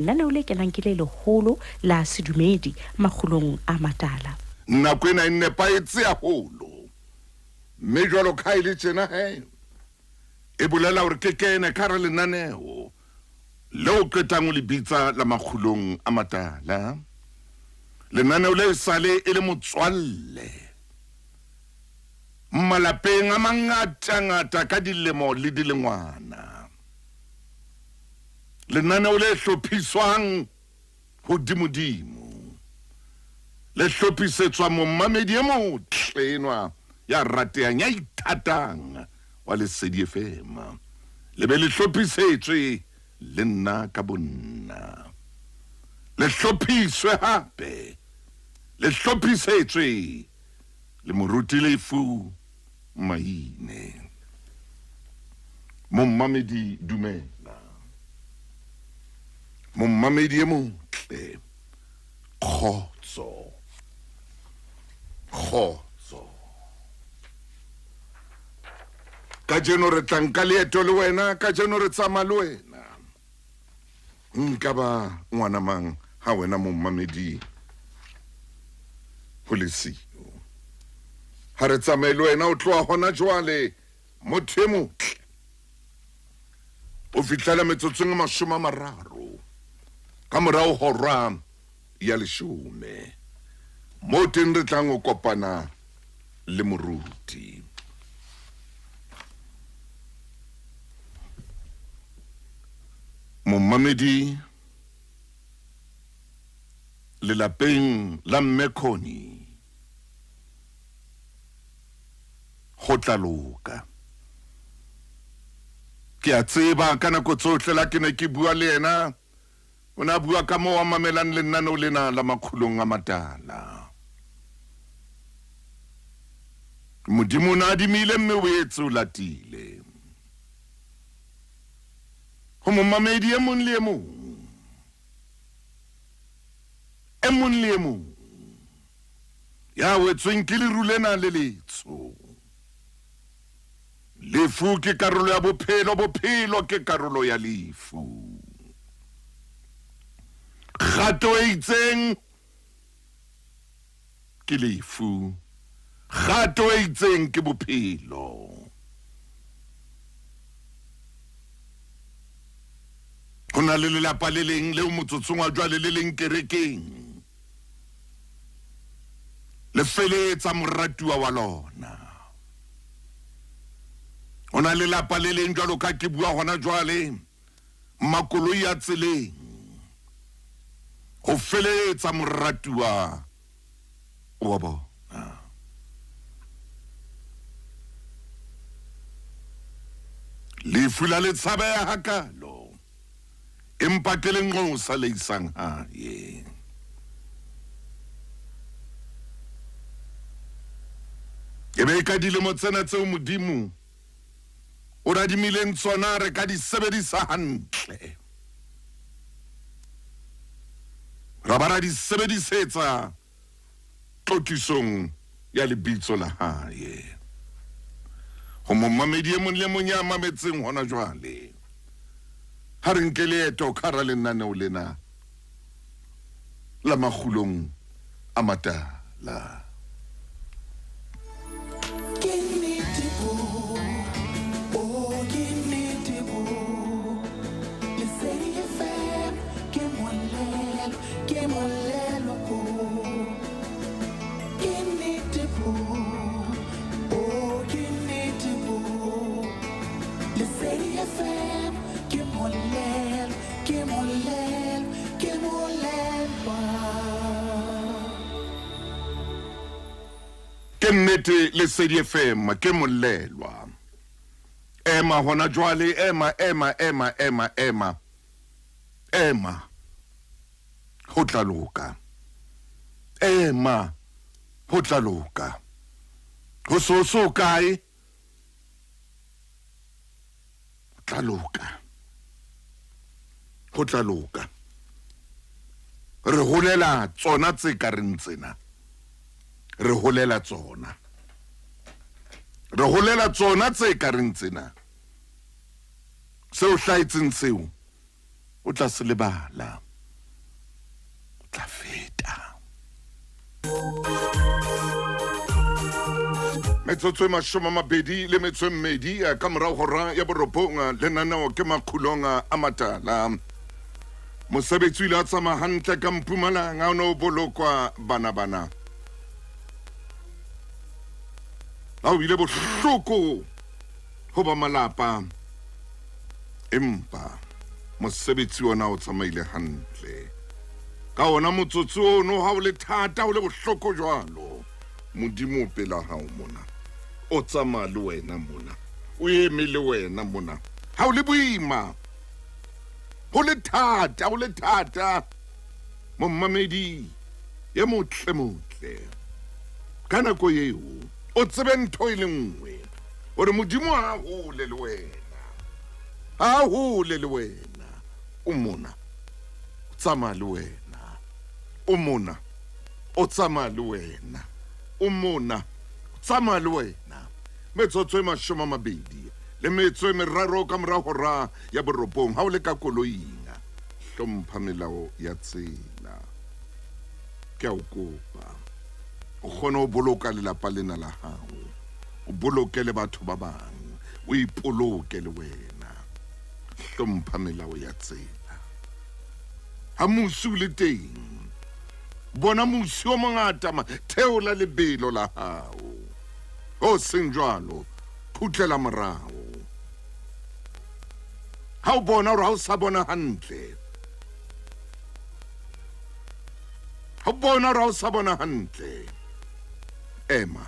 Lenaneo le kenang ke le leholo la sedumedi makgulong a matala. Nako ena e nepahetse haholo. Mme jwalo ka ile tjena e bolela hore ke kene ka hara lenaneo leo qetang ho le bitsa la makgulong a matala. Lenaneo le sale e le motswalle malapeng a mangata ka dilemo le dilengwana. Lenaneo le hlophiswang hodimodimo, le hlophisetswa momamedi e motle enwa ya ratehang ya ithatang wa Lesedi FM. Le be le hlophisetswe le nna ka bonna, le hlophiswe hape le hlophisetswe le moruti Lefu Maine. Momamedi dumela, momamedi e motle, kgotso. Ka jeno re tlanka leeto le wena, ka jeno re tsamaya le wena. Nka ba ngwana mang ha wena momamedi ho le siyo. Ha re tsamaye le wena o tloha hona jwale motho e motle o fihlela metsotsong e 30 ka morao hora ya 10 mo teng re tlang ho kopana le moruti. Momamedi lelapeng la Mmekoni ho tla loka. Ke a tseba ka nako tsohle la ke ne ke bua le yena, o na bua ka moo a mamelang lenaneo lena la makgulong a matala. Modimo na adimile mme o etse o latile. Ho momamedi e mong le e mong, e mong le e mong ya wetsweng ke leru lena le letsho. Lefu ke karolo ya bophelo, bophelo ke karolo ya lefu. Kgato e itseng ke lefu, kgato e itseng ke bophelo. Ho na le lelapa le leng leo motsotsong wa jwale le leng kerekeng le feletsa moratuwa wa lona. Ho na le lelapa le leng jwalo ka ke bua hona jwale makoloi a tseleng ho feletsa moratuwa wa bona. Lefu la le tshabeha hakalo, empa ke le nqosa le isang hae. Ke be ka dilemo tsena tseo Modimo o radimileng tsona re ka di sebedisa hantle. Ra ba ra di sebedisetsa tlotlisong ya lebitso la hae. Ho momamedi e mong le mong ya mametseng hona jwale, ha re nke leeto ka hara lenaneo lena la makgulong a matala. Ke nnete Lesedi FM ke molelwa. Ema hona jwale, ema ho tla loka. Ema ho tla loka. Ho so kae tla loka. Ho tla loka. Re holela tsona tse ka reng tsena. Re holela tsona. Re holela tsona tse ka reng tsena. Seo hlaitseng seo o tla se lebala. metsotso e mashome a mabedi le metso e mmedi ka morao hora ya borobong lenaneo ke makgulong a matala mosebetsi ile a tsamaya hantle ka Mpumalanga o ne o bolokwa bana ha o bile bohloko ho ba malapa empa mosebetsi ona o tsamaile hantle ka ona motsotso ono ha o le thata o le bohloko jwalo modimo pela hao mona o tsamaya le wena mona o eme le wena mona ha o le boima ho le thata mommamedi ya motle ka nako eo o tsebe ntho e le nngwe hore modimo ha hole le wena o mona o tsamaya le wena o mona o tsamaya le wena o mona tsamaya le wena metsotso e mashome a mabedi le metso e meraro ka morao hora ya borobong ha o le ka koloing hlompha melao ya tsela ke a o kopa o kgone ho boloka lelapa lena la hao o boloke le batho ba bang o ipoloke le wena hlompha melao ya tsela ha musi o le teng bona musi o mongata theola lebelo la hao o seng jwalo khutlela morao ha o bona hore ha o sa bona hantle ha o bona hore ha o sa bona hantle ema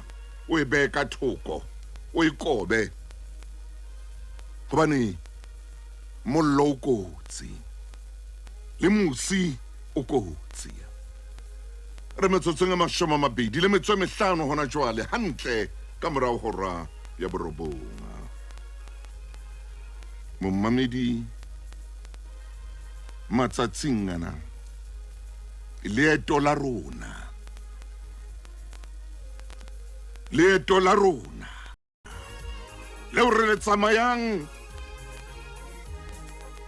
o e behe ka thoko o ikobe hobane mollo o kotsi le musi o kotsi re metsotsong e mashome a mabedi le metso e mehlano hona jwale hantle ka morao hora ya borobong mommamedi matsatsing ana leeto la rona leo re le tsamayang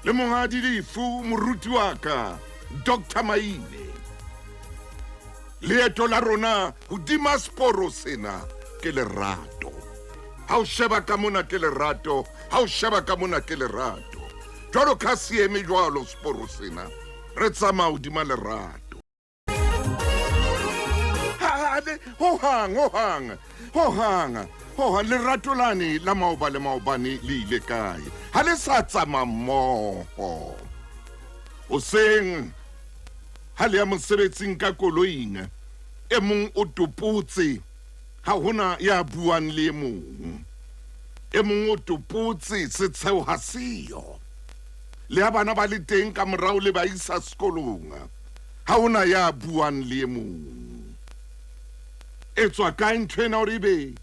le mongadi lefu moruti wa ka Dr. Maile leeto la rona hodima sporo sena ke lerato ha o sheba ka mona ke lerato ha o sheba ka mona ke lerato jwalo ka sieme jwalo sporo sena re tsamaya hodima lerato hohang lerato lane la maobane le ile kae ha le sa tsamaya mmoho o seng ha le ya mosebetsing ka koloing e mong o topotse ha hona ya buang le mong e mong o topotse setsheo ha siyo le ya bana ba le teng ka morao le ba isa sekolong ha hona ya buang le mong e tswa ka ntwena hore ebe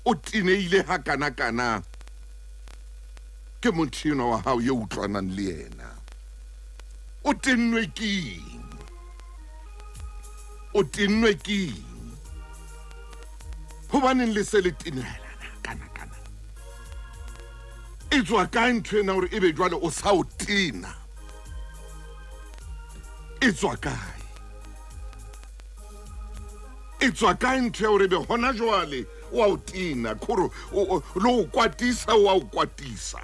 o tineile ha kana ke mothino wa hao ye utlwanang le yena o tinnwe keng hobaneng le se le tinelana kana e tswa ka ntwena hore ebe jwale o sa o tina e tswa kae e tswa ka ntwe hore be hona jwale wa o tina khoro lo kwatisa wa o kwatisa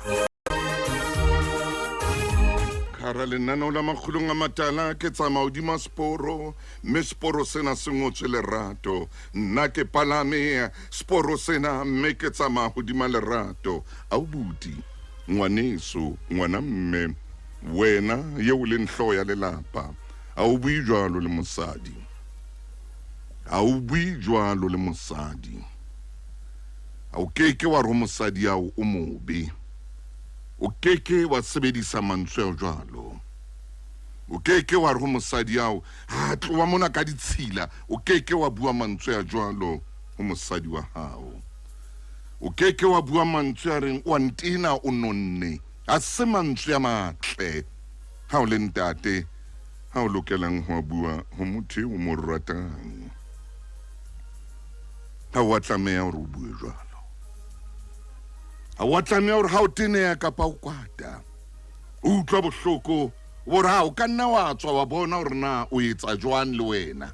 khara lenaneo la makgulong a matala ke tsamaya hodima sporo mme sporo sena se ngotswe lerato nna ke palame sporo sena mme ke tsamaya hodima lerato abuti ngwaneso ngwana mme wena ye o le nhlo ya lelapa a o bui jwalo le mosadi a o keke wa re mosadi ao o mobe o keke wa sebedisa mantswe a jwalo o keke wa re mosadi ao ha tloa mona ka ditshila o keke wa bua mantswe a jwalo ho mosadi wa hao o keke wa bua mantswe a reng wa ntina o nonne a se mantswe a matle ha o le ntate ha o lokelang ho bua ho motho o mo ratang ha wa tlameha hore o bue jwalo ha wa tlameha hore ha o teneha kapa o kwata o utlwa bohloko bora o ka nna wa tswa wa bona hore na o etsa jwang le wena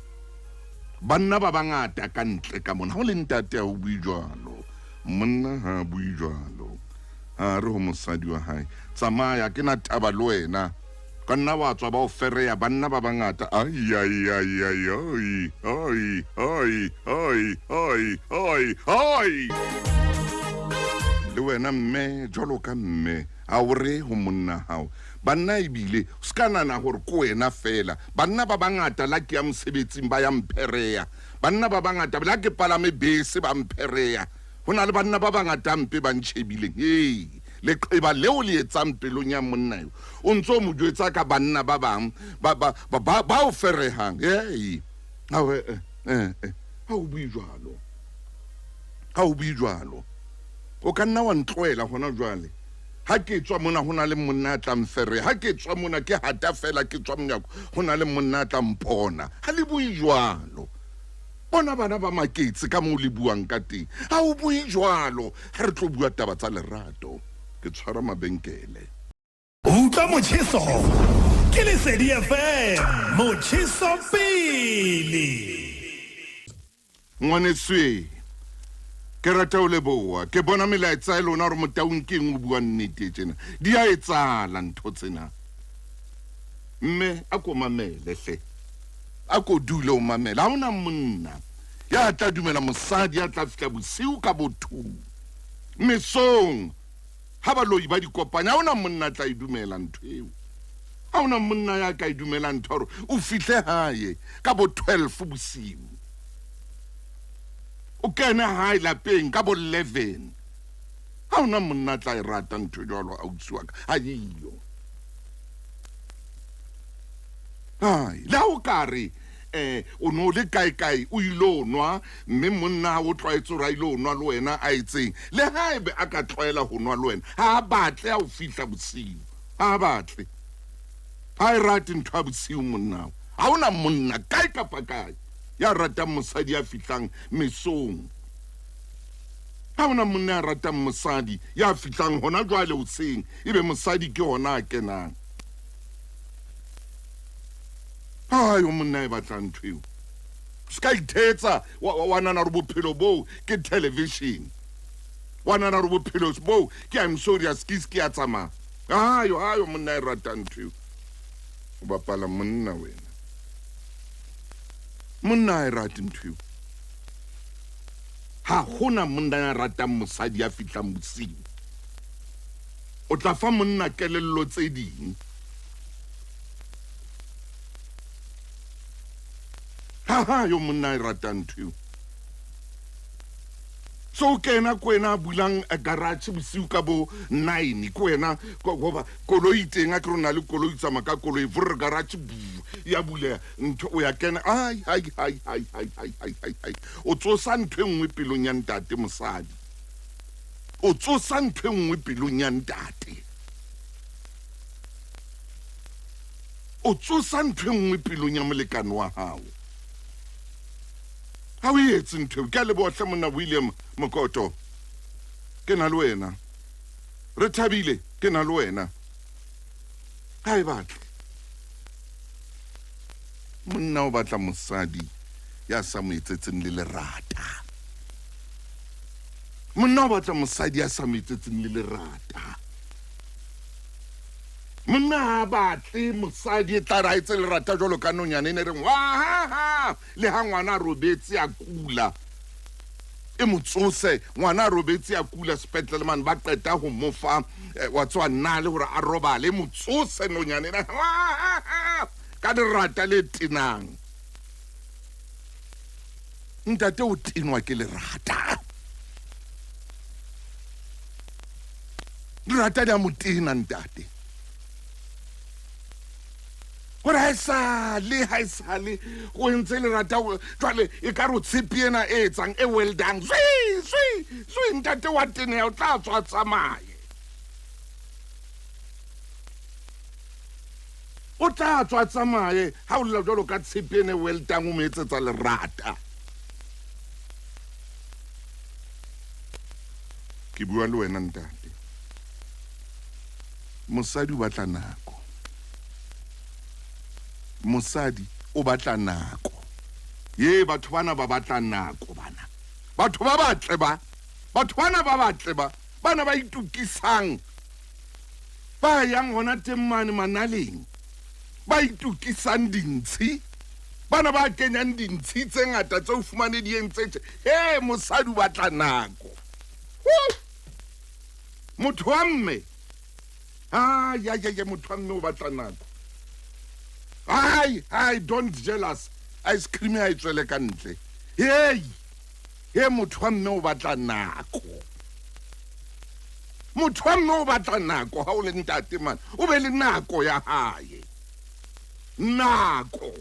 banna ba bangata ka ntle ka mona ho le ntate a o bui jwalo monna ha bui jwalo ha re ho mosadi wa hae tsamaya ke na taba le wena ka nna wa tswa ba o fereya banna ba bangata ai le wena mme jwalo ka mme a o re ho monna hao banna ebile o ska nana gore ko wena fela banna ba bangata la ke ya mosebetsing ba ya mphereya banna ba bangata la ke palame bese ba mphereya ho na le banna ba bangata mpe ba ntšhebileng le qeba leo le etsang pelong ya monna eo o ntso mo jwetsa ka banna ba bang ba o ferehang ha o bui jwalo o ka nna wa ntloela hona jwale ha ke tswa mona hona le monna a tla mfere ha ke tswa mona ke hata fela ke tswa monyako hona le monna a tla mpona ha le bui jwalo bona bana ba maketse ka mo le buang ka teng ha o bui jwalo ha re tlo bua taba tsa lerato ke tshwara mabenkele utlwa motjheso ke Lesedi FM motjheso pele ngwaneswe ke rata o leboa ke bona melaetsa e lona gore motaung ke eng o bua nnete tjena di a etsala ntho tsena mme a ko mamele hle a ko dule o mamele ha ona monna ya tla dumela mosadi ya tla fihla bosiu ka bothu mesong ha ba lo iba dikopanya ha ona monna tla idumela ntho eo ha ona monna ya ka idumela ntho gore o fihle hae ka bo 12 bosiu o kena hae lapeng ka bo 11 ha ona monna tla rata ntho jwalo a utsiwa ka ha iyo la o kare o no le kae o ilo nwa mme monna o tlwaetse ra ilo nwa le wena a itseng le haebe a ka tlwaela ho nwa le wena ha batle a o fihla bosiu ha batle ha rate ntho a bosiu monna ha ona monna kae kapa kae ya rata mosadi ya fihlang mesong ha ona monna ya rata mosadi ya fihlang hona jwale o seng ibe mosadi ke hona a kenang yo monna e batlang ntho ska ithetsa wa nana re bophelo bo ke television wa nana re bophelo bo ke I'm sorry skiski ya tsama yo monna e ratang ntho o bapala monna wena monna e rata ntho ha hona monna ya ratang mosadi ya fihlang bosiu o tla fa monna kelello tse ding yo monna e ratang ntho so kena kwena bulang a garage bosiu ka bo 9 kwena goba koloi teng a krona le koloi tsama ka koloi vr garage ya bule ntho o ya kena ai o tsosa ntho engwe pelong ya ntate mosadi o tsosa ntho engwe pelong ya ntate o tsosa ntho engwe pelong ya molekane wa hao ha o etse ntho ke le bohle monna William Mokoto ke na le wena re thabile ke na le wena ha e batle monna o batla mosadi ya sa mo etsetseng le lerata monna o batla mosadi ya sa mo etsetseng le lerata monna ha batle mosadi e tla ra etse lerata jwalo ka nonyane ne reng wa le ha ngwana robetse a kula e motsose ngwana robetse a kula sepetlele man ba qeta ho mofa wa tswa nna le hore a robale motsose nonyane na ka lerata le tinang ntate o tinwa ke lerata lerata dia motina ntate gore ha esale go ntse le rata jwale e ka re tshepiena e etsang e well done swi ntate wa tene ya o tla tswa tsamaye o tla tswa tsamaye ha o lla jwalo ka tshepiena e well done o mo etsetsa lerata ke bua le wena ntate mosadi o batla nako mosadi o batla nako ye batho bana ba batla nako bana batho ba batle ba batho bana ba batle ba bana ba itukisang ba yang hona temmane manaleng ba itukisang dintshi bana ba kenyang dintshi tse ngata tse o fumane di entsetse mosadi o batla nako motho wa mme ya motho wa mme o batla nako ai don't jealous ice cream ya itswele ka ntle motho wa mme o batla nako motho wa mme o batla nako ha o le ntate man o be le nako ya hae nako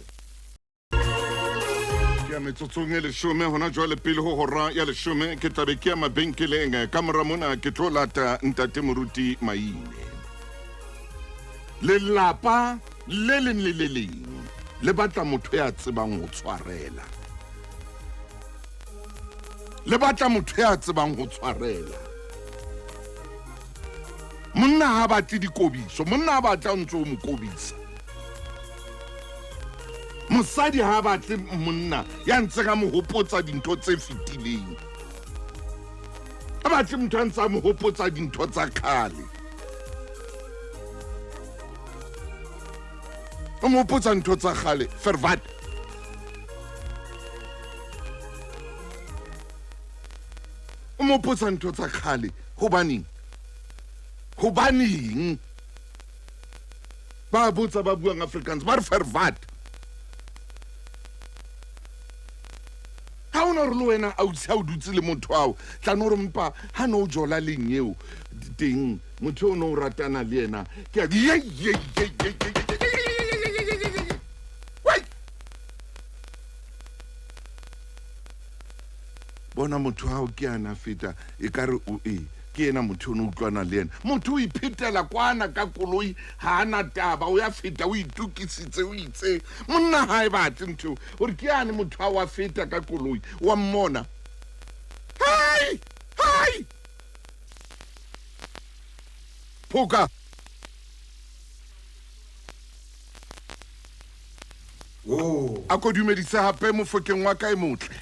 ya metsotsong e leshome hona jwale pele ho hora ya leshome ke tabe ke ya mabenkeleng ka mora mona ke tlo lata ntate moruti Maine lelapa le leng le le leng le batla motho ya tsebang ho tshwarela le batla motho ya tsebang ho tshwarela monna ha batle dikobiso monna ha batla o ntse o mokobisa mosadi ha batle monna ya ntse ka mo hopotsa dintho tse fitileng a batle motho a ntse a mo hopotsa dintho tsa khale o mo hopotsa dintho tsa khale Vervat o mo hopotsa dintho tsa khale hobaneng ba botsa ba buang Afrikaans ba re Vervat ha ona re lo wena a o dutse le motho ao tla no re mpa ha no jola leng eo teng motho o no ratana le yena ke a bona motho hao ke ana feta e kare o ke ena motho o no utlwana le yena motho o iphetela kwana ka koloi ha ana taba o ya feta o itukisitse o itse monna ha e batle ntho o re ke ane motho a wa feta ka koloi wa mmona hai Phoka a ko dumedisa hape Mofokeng wa ka e motle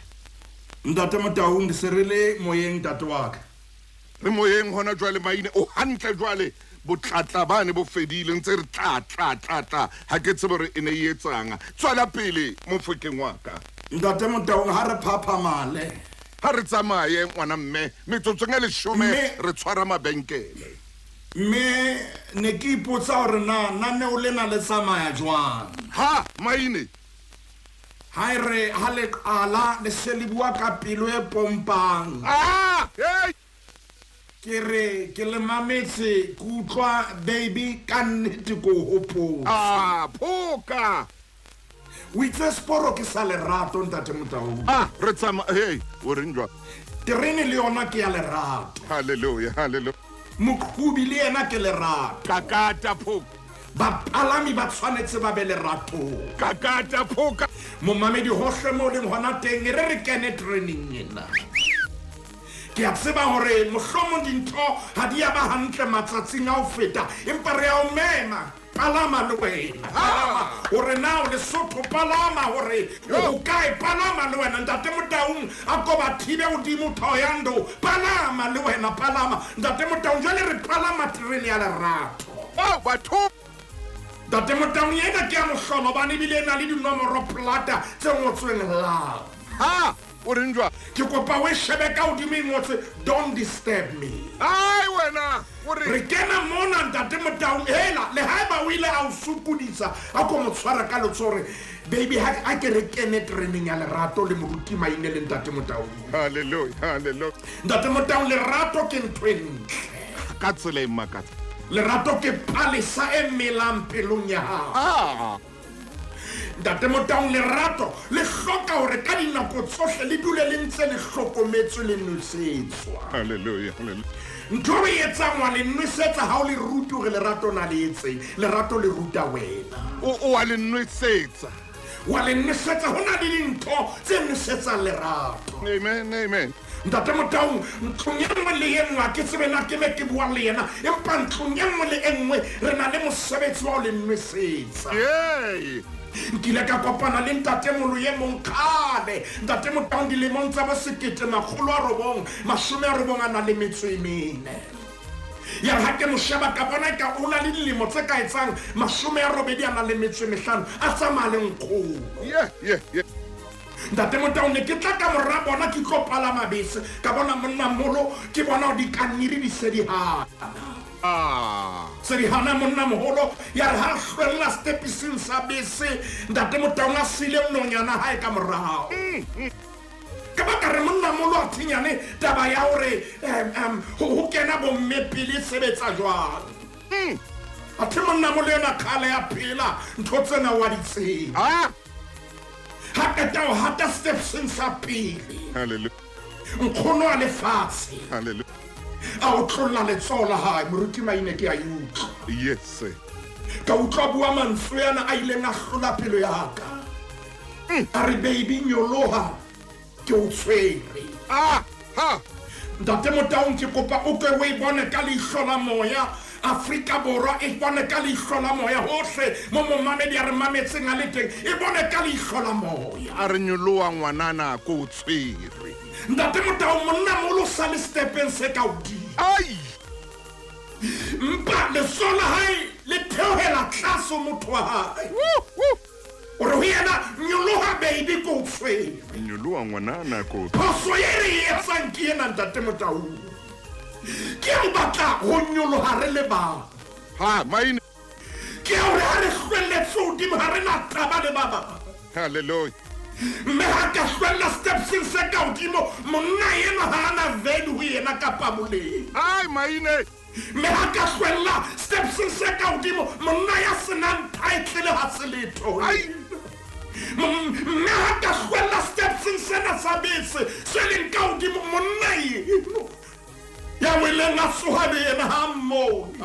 ntate Motaung ke serele moyeng tate wa ka re moyeng hona jwale Maine o hantle jwale botlatla bane bo fedile ntse re tla ha ke tsebe re ene etsanga tswala pele Mofokeng wa ka ntate Motaung ha re phaphamale ha re tsamaye ngwana mme metsotsong e leshome re tshwara mabenkele me ne ke ipotsa hore na ne o lena le tsamaya jwang ha Maine ha re ha le qala le selibua ka pelo e pompang ke re ke le mametse ke utlwa baby ka nnete ko hopola Phoka o itse sporo ke sa lerato ntate Motaung re tsama o reng jwa terene le yona ke ya lerato hallelujah mokhubi le yena ke lerato kakata Phoka bapalami ba tshwanetse ba be lerato kakata Phoka momamedi hohle mo leng hona teng re kene training ena ke a tseba hore mohlomong dintho ha di ya ba hantle matsatsing a ho feta empa re a o mema palama le wena hore na o Lesotho palama hore o kae palama le wena ntate Motaung a ko ba thibe hodimo thoyando palama le wena palama ntate Motaung jale re palama terene ya lerato batho ntate Motaung yena ke a mohlono bane bile na le dinomoro plata tse ngotsweng love o reng jwa ke kopa we shebe ka hodimo ngotse don't disturb me wena re kena mona ntate Motaung hela le haeba o ile a o supudisa a ko mo tshwara ka letsore baby ha ke re kene training ya lerato le moruti Maine le ntate Motaung hallelujah ntate Motaung lerato ke ntho e ntle ka tsela e makatsa lerato ke palesa e melang pelong ya hao ntate Motaung lerato le hloka hore ka dinako tsohle le dule le ntse le hlokometswe le nosetswa hallelujah ntho e etsang wa le nosetsa ha o le ruti hore lerato na le etseng lerato le ruta wena o a le nosetsa wa le nosetsa hona le dintho tse nosetsang lerato amen ntate Motaung ntlong e nngwe le e nngwe ke tsebe na ke be ke bua le yena empa ntlong e nngwe le e nngwe re na le mosebetsi wa o le nosetsa nkile ka kopana le ntatemolo ye mong kgale ntate Motaung dilemong tsa bo 1994 ya re ha ke mo sheba ka bona ka o na le dilemo tse ka etsang 85 a tsamaya le nkgolo. Ntate Motaung ne ke tla ka morra bona ke tlo palama bese ka bona monnamolo ke bona di kaniri di se di hana. Serihana monna moholo ya re ha hlwella stepiseng sa bese ntate Motaung a sile nonyana hae ka morao. Ka ba ka re monnamolo a thinyane taba ya hore ho kena bomme pele sebetsa jwang. A the monnamolo yona khale ya phela ntho tsena wa di tseba. Ha ka tao hata stepseng sa pele. Hallelujah. Nkgono a lefatshe. Hallelujah. A o tlolla letsoho la hae moruti maine ke a utlwa. Yes, sir. Ka utlwa bua mantswe yana a ileng a hlola pelo ya ka. A re baby nyoloha ke o tshwere. Ntate Motaung ke kopa o ke o e bone ka leihlo la moya. Afrika Borwa e bone ka leihlo la moya hohle mo momamedi a re mametseng a le teng e bone ka leihlo la moya. A re nyoloha ngwanana ko o tshwere. Ntate Motaung monnamolo sa le stepeng se ka hodimo. Mpa le sola hae le theohela tlase motho wa hae. O re ho yena nyoloha baby ko o tshwere. Nyoloha ngwanana ko. Phoso ye re e etsang ke ena Ntate Motaung. Ke o batla ho nyoloha re le ba. Maine. Ke o re ha re hlwelletse hodimo ha re na taba le ba bang. Hallelujah. Me ha ka hlwella stepseng se ka hodimo monna ena ha ana value ho yena kapa boleng. Maine. Me ha ka hlwella stepseng se ka hodimo monna ya senang title ha se letho. Me ha ka hlwella stepseng sena sa bese se leng ka hodimo monna eno ya weleng a tsoha le yena hammone.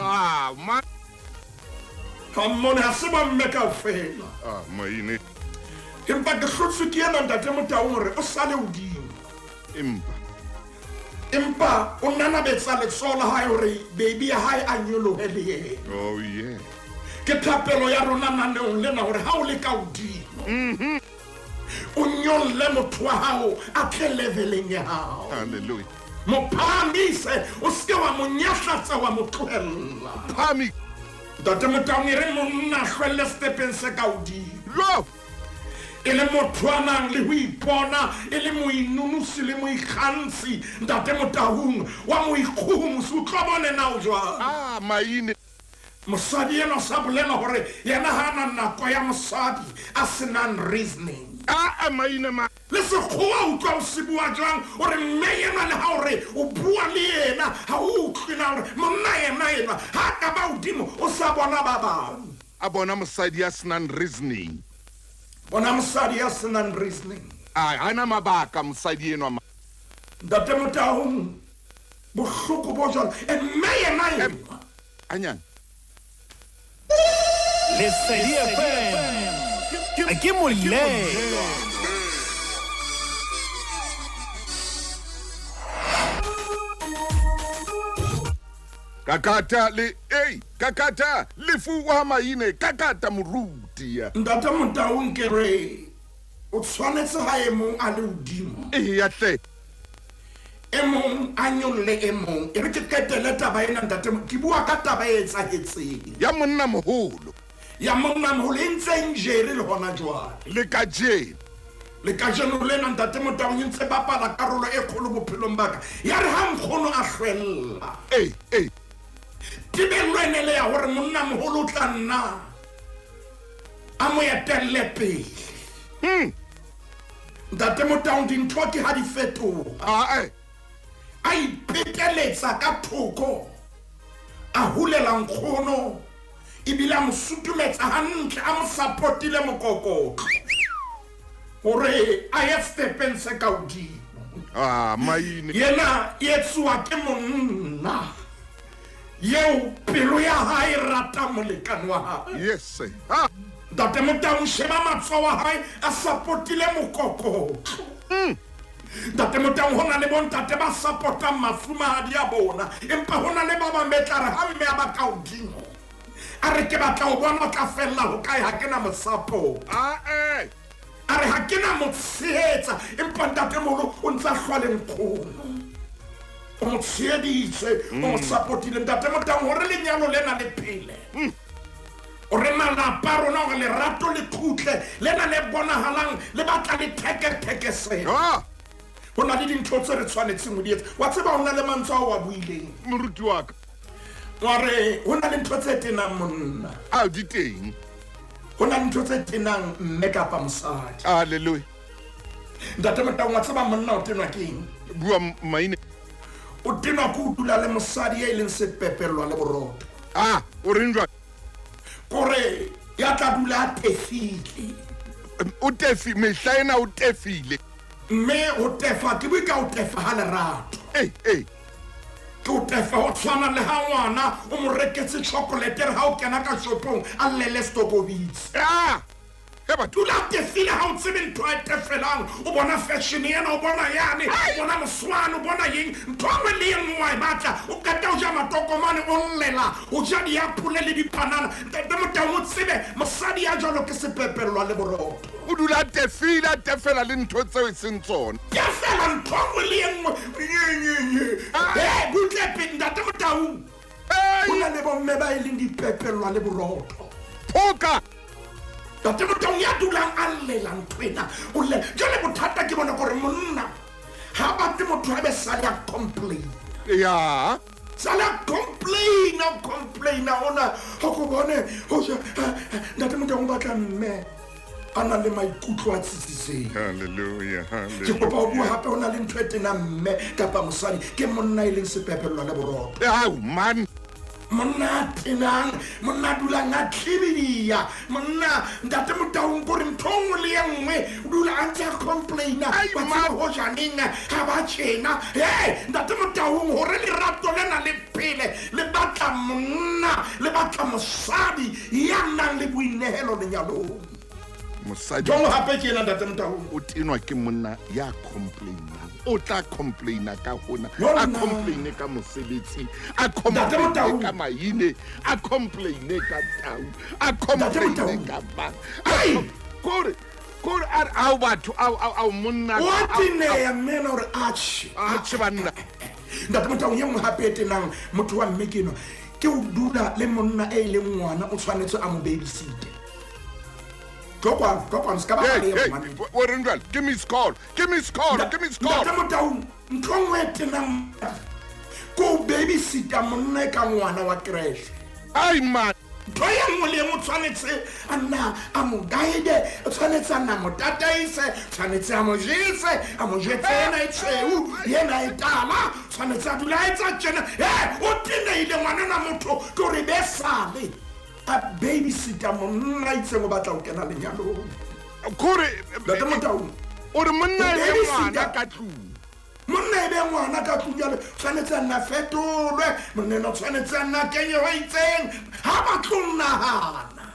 Hammone ha se bomme kaofela. Maine. Empa ke hlotswe ke ena Ntate Motaung hore o sale hodimo. Empa o nanabetsa letsoho la hae hore baby ya hae a nyolohe le yena. Oh yeah. Ke thapelo ya rona naneong lena hore ha o le ka hodimo o nyolle motho wa hao a tle leveleng ya hao. Hallelujah. Mo phamise o se wa mo nyahlatsa wa mo tlohella. Ntate Motaung e re monna hlwelle stepeng se ka hodimo. E le motho a nang le ho ipona e le moinunusi le moikgantshi Ntate Motaung wa moikgohomosi o tlo bone na o jwang. Maine. Mosadi ena sa bolela hore yena ha ana nako ya mosadi a senang reasoning. Maine ma. Le sekgowa o utlwa o se bua jwang hore mme yena le ha hore o bua le yena ha o utlwe na hore monna yena ha ka ba hodimo o sa bona ba bang. A bona mosadi a senang reasoning. Bona mosadi a senang reasoning. Hana mabaka mosadi eno. Ntate Motaung bohloko bo jwalo mme yena Anyang. Lesedi FM ke moleng. Kakata lefu wa Maine kakata moruti ya. Ntate Motaung ke re o tshwanetse ha e mong a le hodimo. Ya hle. E mong a nyolle e mong e re ke qetele taba ena Ntate ke bua ka taba e etsahetseng ya monna moholo. Ya monna moholo e ntse njere le hona jwale. Le ka jeno lena Ntate Motaung ntse bapala karolo e kgolo bophelong baka ya re ha nkgono a hlwella. Tibello ene le ya hore monna moholo o tla nna a mo etelle pele. Ntate Motaung dintho ke ha di fetoha. A ipeteletsa ka thoko a hulela nkgono ebile a mo sutumetsa hantle a mo supportile mokokotlo hore a ye stepeng se ka hodimo. Maine. Yena e etsuwa ke monna yeo pelo ya hae rata molekane wa hae. Yes sir. Ntate Motaung sheba matsoho wa hae a supportile mokokotlo. Ntate Motaung hona le bontate ba supporta mafumahadi a bona empa hona le ba bang be tla re ha mme a ba ka hodimo a re ke batla o bona o tla fella ho kae ha ke na mosapo a re ha ke na motshehetsa empa ntatemolo o ntse a hlwaleng kgono o mo tsheheditse o mo supportile ntatemotang hore lenyalo lena le phele o re malapa a rona gore lerato le khutle lena le bonahalang le batla le thekesela ho na le dintho tse re tshwanetseng ho di etsa wa tseba ho na le mantswe ao a buileng moruti wa ka wa re ho na le ntho tse tenang monna a di teng ho na le ntho tse tenang mme kapa mosadi haleluya ntatemotang wa tseba monna o tenwa ke eng bua maine o tenwa ke ho dula le mosadi e leng sepepelwa le boroto o reng jwang kore ya tla dula a tefile o tefi mehla ena o tefile mme o tefa ke bue ka o tefa ha lerato ke o tefa o tshwana le ha ngwana o mo reketse chocolate re ha o kena ka shopong a lele stokobitse dula tefile ha o tsebe ntho a tefelang o bona fashion ena o bona yane o bona moswane o bona yeng ntho ngwe le yeng wa e batla o kata o ja matokomane o llela o ja diapole le dipanana ntatemotang o tsebe mosadi ya jalo ke sepepelwa le boroto o dula tefile a tefela le ntho tseo e seng tsona ke fela ntho ngwe le yengwe butlepe ntatemotang o na le bomme ba e leng dipepelwa le boroto phoka ntatemotang ya dulang a llela nthwena o le jale bothata ke bona gore monna ha bate motho a be sale a complain sale a complaina ona go go bone ntatemotang o batla mme a na le maikutlo a tsitsitseng haleluya ke kopa o bua hape o na le ntho e tenang mme kapa mosadi ke monna e leng sepepelwa le boroto man monna tenang monna dulang a tlibidia monna ntatemotang kore ntho ngwe le ye nngwe o dula a ntse a complaina batseba ho janeng ga ba tjena ntatemotang gore lerato lena le phele le batla monna le batla mosadi ya nang le boinehelo lenyalong mosadi tong hape ke ena ntatemotang o tenwa ke monna ya complainang o tla complaina ka hona a complaine ka mosebetsi a complaine ka maine a complaine ka tau a complaine ka ba kore a batho a monna o tineya mena gore a banna ntatemotang ye nngwe hape e tenang motho wa mme keno ke o dula le monna e leng ngwana o tshwanetse a mo babysite give me score ntatemotang ntho ngwe e tenang ko babysita monna e ka ngwana wa kreshe man ntho ye nngwe le yengwe tshwanetse a nna a mo guide o tshwanetse a nna mo tataise tshwanetse a mo jese a mo jetse ena e tshweu yena e tala tshwanetse a dula a etsa tjena o teneile ngwanana motho ke gore be sale a babysitter monna itseng o batla o kena lenyalong kore ntatemotang o re monna e be ngwana ka tlung monna e be ngwana ka tlung jale tshwanetse a nna fetolwe monneno tshwanetse a nna kenye wa itseng ha ba tlong nahana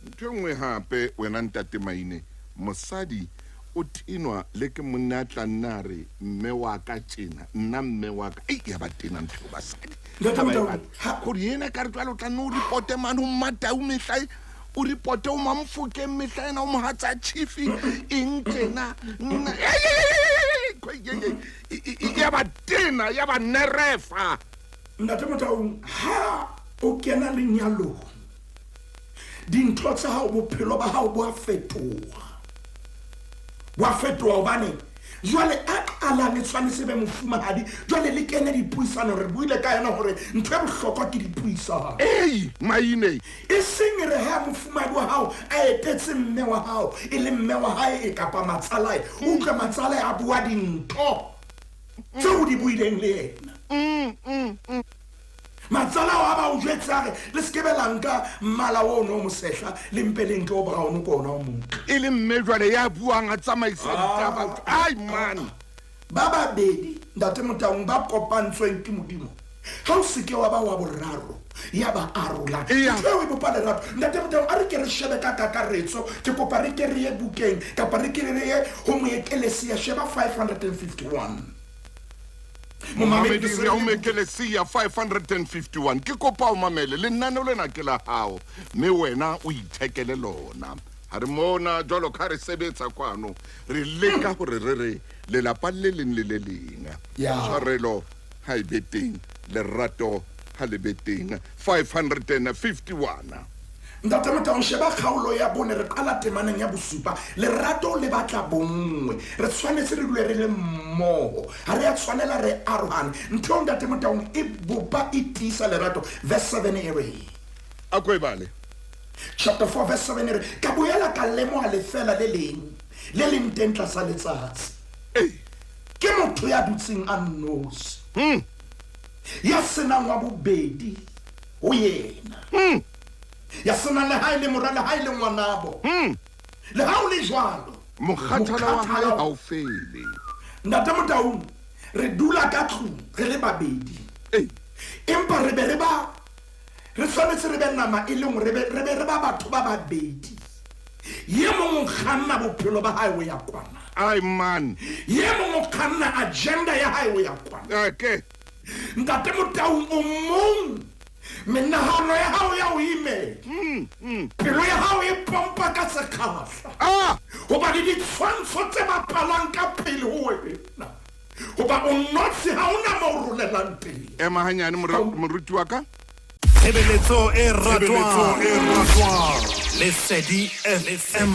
ntho nngwe hape wena ntate maine mosadi o tenwa le ke monna a tla nna re mme wa ka tjena nna mme wa ka ya ba tena ntho basadi gore yena ka re tswale o tla nne o reporte mane o mmatau mehlae o reporte o mamfoke mehlae ena o mohatsa chifi eng tjena ya ba tena ya ba nerefa ntatemotang ha o kena lenyalong dintho tsa hao bophelo ba hao bo a fetoha hobane jwale a qalang e tshwanetse be mofumahadi jwale le kene dipuisano re buile ka yena gore ntho e bohlokwa ke dipuisano maine e seng re ha mofumahadi wa hao a etetse mme wa hao e le mme wa hae e kapa matsalae o utlwe matsalae a bua dintho tseo di buileng le yena matsala wa ba o jwetsa re le skebelanka mmala o no mo sehla le mpeleng ke o braun ko ona o mo e le mme jwale ya buang a tsamaisa ditaba man ba babedi ntatemotang ba kopantsweng ke modimo ha o seke wa ba wa boraro ya ba arola ntho e bopa lerato ntatemotang a re ke re shebe ka kakaretso ke kopa re ke re ye bukeng kapa re ke re ye ho moekelesi ya sheba 551 momamedi re a o mekelesia 551 ke kopa o mamele lenaneo lena ke la hao mme wena o ithekele lona ha re mona jalo ka re sebetsa kwano re leka hore re lelapa le leng le le leng tshwarelo ha e beteng lerato ha le beteng 551 Ntate Motau sheba kgaolo ya bone re qala temaneng ya bosupa lerato le batla bongwe re tshwanetse re dule re le mmoho ha re a tshwanela re arohane ntho Ntate Motau e bopa itisa lerato verse 7 ere a ko e bale chapter 4 verse 7 ere ka boela ka lemoha lefela le leng teng tlasa letsatsi ke motho ya dutseng a nnosi ya senang wa bobedi o yena ya sena le haile morale haile ngwanabo le ha o le jwalo mokgathala wa hae ha o fele Ntate Motau re dula ka tlung re le babedi empa re be re tshwanetse re be nama e leng re be ba batho ba babedi ye mongwe kganna bophelo ba hae o ya kwana ai man ye mongwe kganna agenda ya hae o ya kwana okay Ntate Motau o mong menahano ya hao ya o ime pelo ya hao e pompa ka sekgahla hoba le ditshwantsho tse bapalang ka pele ho wena hoba o notsi ha ona mo rolelang teng ema hanyane moruti wa ka Tshebeletso e ratwang Lesedi FM.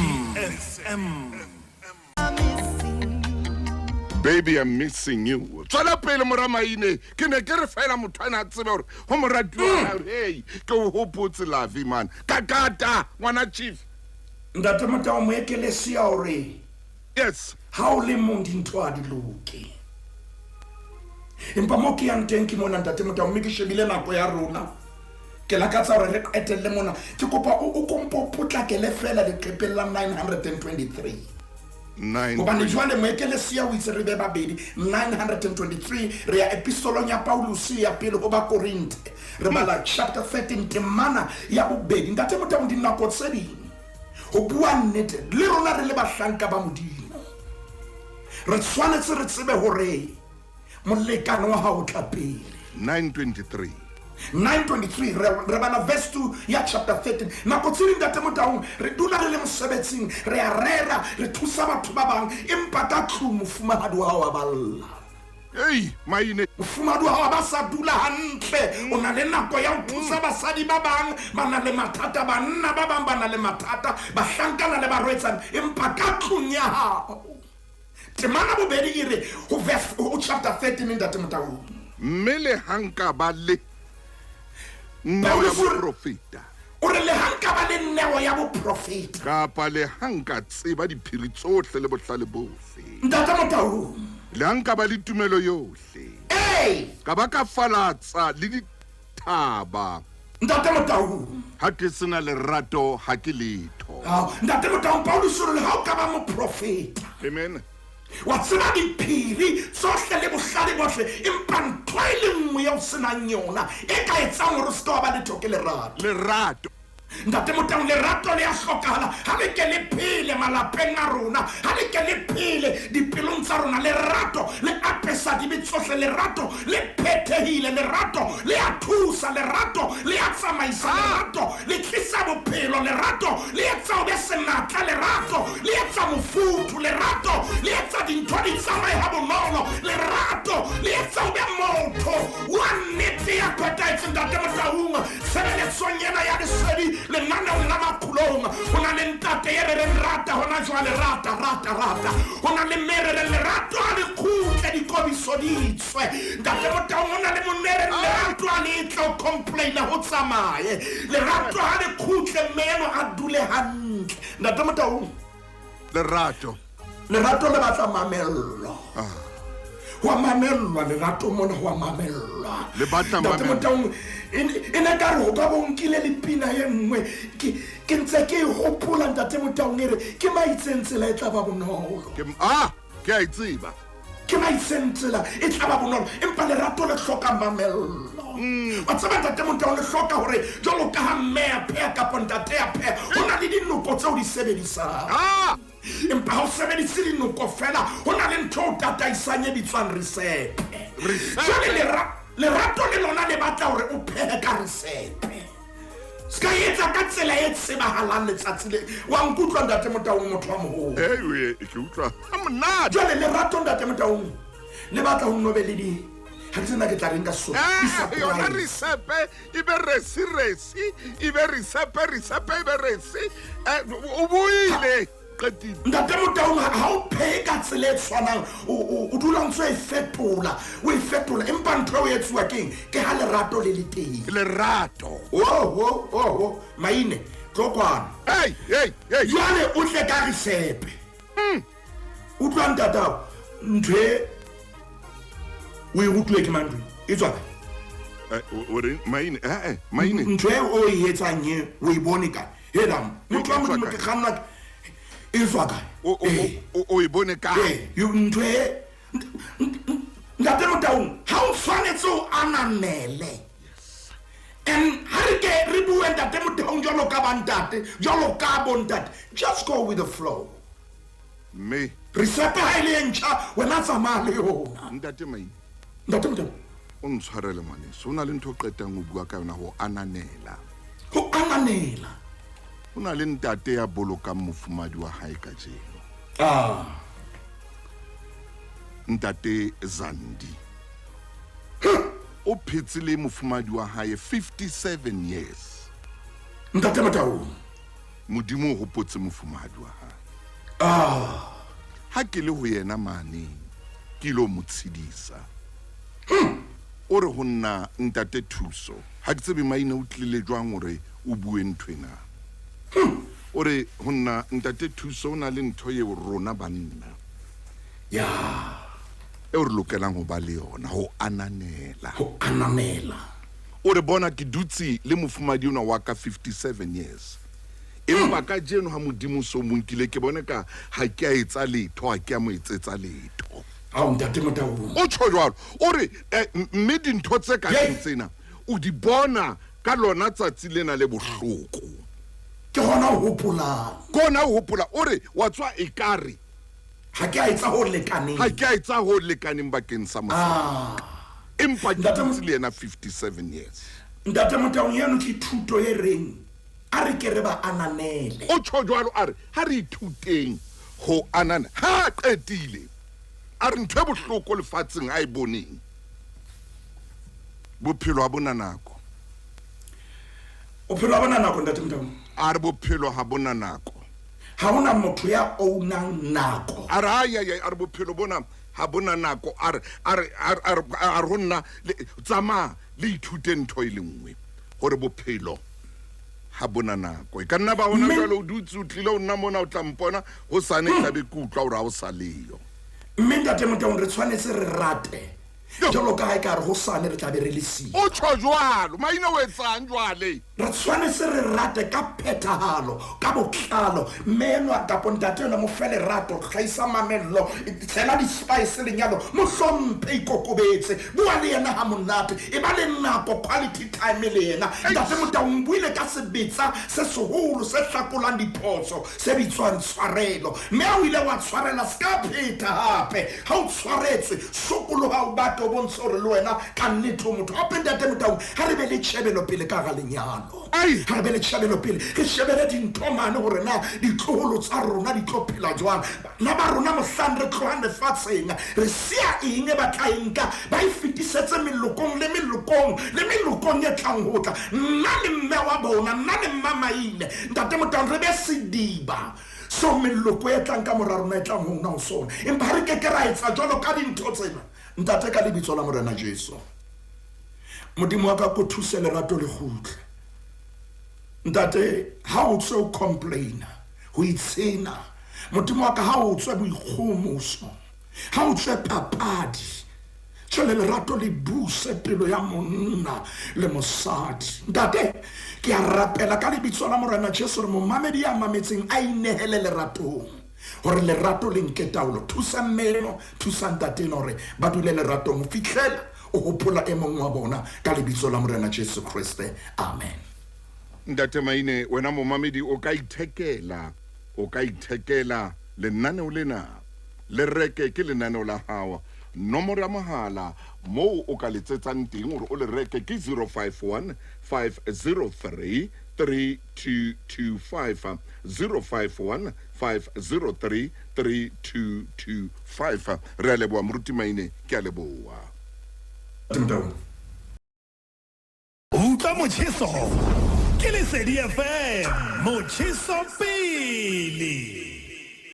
Baby, I'm missing you. Tswela pele moramaine ke ne ke re fela motho ana tsebe hore ho morati wa hey ke o hopotse lavi man kakata ngwana chief Ntate Motau mo ekelesia hore yes ha o le mong dintho a di loke empa mo ke yang teng ke mona Ntate Motau mme ke shebile nako ya rona ke la ka tsa hore re etelle mona ke kopa o kompo potlakele fela le qepella 923 Obane jwale mo ekelesia o itse re be babedi 923 re ya epistolong ya Paulus ya pele ho ba Korinte re bala chapter 13 temana ya bobedi Ntate Motau di nako tse ding ho bua nnete le rona re le bahlanka ba modimo re tshwanetse re tsebe hore molekano wa hao tla pele 923 re bana verse 2 ya chapter 13 nako tsiri Ntate Motau re dula re le mosebetsing re a rera re thusa batho ba bang empa ka tlung mofumahadi wa hao a balla maine mofumahadi wa hao ba sa dula hantle o na le nako ya ho thusa basadi ba bang ba na le mathata banna ba bang ba na le mathata ba hlankana le barwetsana empa ka tlung ya hao temana bobedi ire ho verse ho chapter 13 Ntate Motau mmele hanka ba le neo ya boprofeta o re le hanka ba le neo ya boprofeta kapa le hanka tseba diphiri tsohle le bohlale bohle Ntate Motau le hanka ba le tumelo yohle ka ba ka falatsa le dithaba Ntate Motau ha ke sena lerato ha ke letho Ntate Motau Paulus o re ha o ka ba moprofeta amen wa tseba diphiri tsohle le bohlale bohle empa ntho e le nngwe ya o senang yona e ka etsang hore o se ka ba le thoke lerato Ntate Motau lerato le a hlokahala ha le ke le phele malapeng a rona ha le ke le phele dipelong tsa rona lerato le apesa dibetsohle lerato le phethehile lerato le a thusa lerato le a tsamaisa lerato le tlisa bophelo lerato le etsa o be senatla lerato le etsa mofuthu lerato le etsa dintho di tsamaye ha bonolo lerato le etsa o be motho wa nnete ya phethahetseng Ntate Motau sebeletsong ena ya Lesedi lenaneo la mapulong ho na le ntate e re rata hona jwale rata ho na le mere re lerato a le khutle dikobiso ditswe Ntate Motau ho na le monere lerato a le tlo complain ho tsamaye lerato a le khutle meno a dule hantle Ntate Motau lerato le batla mamello wa mamellwa lerato mona wa mamellwa le batla Ntate Motau ene ka re ho ka bonkile le pina ye nngwe ke ntse ke hopola Ntate Motau ngere ke maitsentsela e tla ba bonolo ke a itseba ke maitsentsela e tla ba bonolo empa lerato le hloka mamello wa tseba Ntate Motau le hloka hore jwalo ka ha mme a pheha kapa ntate a pheha ho na le dinoko tseo di sebedisang empa ha o sebedise dinoko fela ho na le ntho o tataisang e bitswang resepe jwale lerato le lona le batla hore o phehe ka resepe ska etsa ka tsela e tsebahalang letsatsi le wa nkutlwa ntate Motaung motho wa moholo ke utlwa ha monate jwale lerato ntate Motaung le batla ho nobele di ha tsena ke tla reng ka so yona resepe e be resi e be resepe e be resi o buile qetile ntate Motaung ha o phehe ka tsela e tshwanang o dula ntse e fetola empa ntho e etsuwa keng ke ha lerato le le teng lerato maine tlokwana jwale o tle ka resepe utlwa ntatao ntho o e rutwe ke mandri e tswa maine ntho e o e etsang e o e bone ka hela motho wa modimo ke kganna e tswa ka o e bone ka ntho e ntate Motaung ha o tshwanetse o ananele and ha re ke re bue ntate Motaung jwalo ka bantate jwalo ka bontate just go with the flow me resepe ha ile ntjha wena tsamaya le yona ntate maine ntate Motaung o ntshwarele ngwaneso o na le ntho o qetang o bua ka yona ho ananela o na le ntate ya bolokang mofumadi wa hae ka jeno ntate Zandi o phetse le mofumadi wa hae 57 years ntate Motaung modimo o hopotse mofumadi wa hae ha ke le ho yena mane ke lo motshidisa o re ho nna ntate Thuso ha ke tsebe maina o tlile jwang hore o bue nthwena o re ho nna ntate Thuso o na le ntho ye rona banna e re lokelang ho ba le yona ho ananela o re bona ke dutse le mofumadi ona wa ka 57 years empa ka jeno ha modimo so monkile ke bone ka ha ke a etsa letho ha ke a mo etsetsa letho ntate Motaung o tshojwalo o re mme dintho tse ka tsena o di bona ka lona tsatsi lena le bohloko ke hona ho hopola o re wa tswa ekare ha ke a etsa ho lekaneng bakeng sa mosadi empa ke le yena 57 years ntate Motaung yeno ke thuto e reng a re ke re ba ananele o tshojwalo a re ha re ithuteng ho anana ha qetile a re ntho e bohloko lefatsheng a e boneng bophelo ha bona nako ntate Motaung a re bophelo ha bona nako ha hona motho ya ounang nako a re a re bophelo bona ha bona nako a re honna tsama le ithute ntho e lengwe hore bophelo ha bona nako e ka nna ba hona jalo o dutse o tlile o nna mona o tla mpona ho sane tla be ke utlwa hore ha o sa leyo mme ntate Motaung re tshwanetse re rate jalo ka ha e ka re ho sane re tla be re le siyo o tshojwalo maina o etsang jwale re tshwanetse re rate ka phethahalo ka botlalo menwa ka pontate yona mo fele rato tlhaisa mamello tsela di spice lenyalo mo hlomphe ikokobetse bua le yena ha monate e ba le nako quality time le yena ntate Motaung buile ka sebetsa se seholo se hlakolang dipotso se bitswang tshwarelo mme o ile wa tshwarela ska phetha hape ha o tshwaretswe sokolo ha o batho bontsho re le wena ka nnete motho a ntate Motaung ha re be le tshebelo pele ka ga lenyalo ha re be le tshebelo pele re shebele dintho mane hore na ditloholo tsa rona di tlo phela jwang na ba rona mohlang re tlohang lefatsheng re sia eng ba tla enka ba e fetisetse melokong ye tlang ho tla nna le mme wa bona nna le mmamaile ntate Motaung re be sediba so meloko e tlang ka mora rona e tlang ho nna ho sona empa re ke ra etsa jwalo ka dintho tsena ntate ka lebitso la Morena Jesu modimo wa ka go thuse lerato le khutle ntate ha o tswe o complain ho itsena modimo wa ka ha o tswe boikgomoso ha o tswe papadi tshele lerato le buse pelo ya monna le mosadi ntate ke a rapela ka lebitso la Morena Jesu re mo mamedi ya mametseng a inehele leratong hore lerato le nke taolo thusa mmeno thusa ntate hore ba dule leratong ho fihlela o hopola e mong wa bona ka lebitso la Morena Jesu Kriste amen ntate Maine wena mo mamedi o ka ithekela lenaneo lena le reke ke lenaneo la hawa nomoro ya mohala moo o ka letsetsang teng gore o le reke ke 051 503 3225 051 503 3225 re a leboa moruti Maine ke a leboa utlwa motjheso ke Lesedi FM motjheso pele